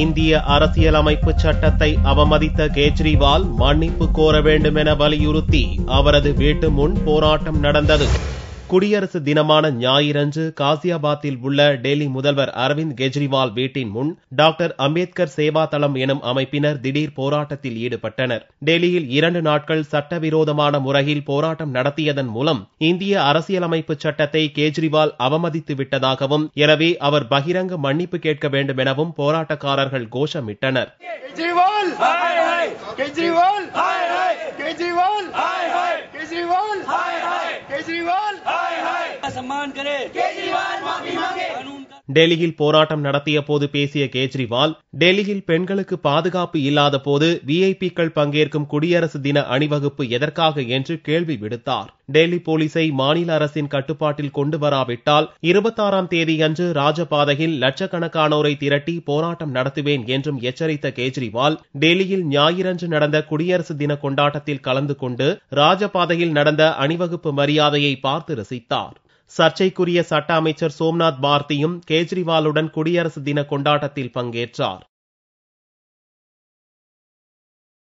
இந்திய அரசியலமைப்பு சட்டத்தை அவமதித்த கேஜ்ரிவால் மன்னிப்பு கோர வேண்டும் என வலியுறுத்தி அவரது வீட்டு முன் போராட்டம் நடந்தது. குடியரசு தினமான ஞாயிறன்று காசியாபாத்தில் உள்ள டெல்லி முதல்வர் அரவிந்த் கெஜ்ரிவால் வீட்டின் முன் டாக்டர் அம்பேத்கர் சேவா தளம் எனும் அமைப்பினர் திடீர் போராட்டத்தில் ஈடுபட்டனர். டெல்லியில் 2 நாட்கள் சட்டவிரோதமான முறையில் போராட்டம் நடத்தியதன் மூலம் இந்திய அரசியலமைப்பு சட்டத்தை கேஜ்ரிவால் அவமதித்து விட்டதாகவும், எனவே அவர் பகிரங்க மன்னிப்பு கேட்க வேண்டும் எனவும் போராட்டக்காரர்கள் கோஷமிட்டனர். டெல்லியில் போராட்டம் நடத்திய போது பேசிய கேஜ்ரிவால், டெல்லியில் பெண்களுக்கு பாதுகாப்பு இல்லாத போது விஐபிக்கள் பங்கேற்கும் குடியரசு தின அணிவகுப்பு எதற்காக என்று கேள்வி விடுத்தார். டெல்லி போலீசை மாநில அரசின் கட்டுப்பாட்டில் கொண்டு வராவிட்டால் 26ஆம் தேதியன்று ராஜபாதையில் லட்சக்கணக்கானோரை திரட்டி போராட்டம் நடத்துவேன் என்றும் எச்சரித்த கேஜ்ரிவால், டெல்லியில் ஞாயிறன்று நடந்த குடியரசு தின கொண்டாட்டத்தில் கலந்து கொண்டு ராஜபாதையில் நடந்த அணிவகுப்பு மரியாதையை பார்த்து ரசித்தார். சர்ச்சைக்குரிய சட்ட அமைச்சர் சோம்நாத் பார்த்தியும் கேஜ்ரிவாலுடன் குடியரசு தின கொண்டாட்டத்தில் பங்கேற்றார்.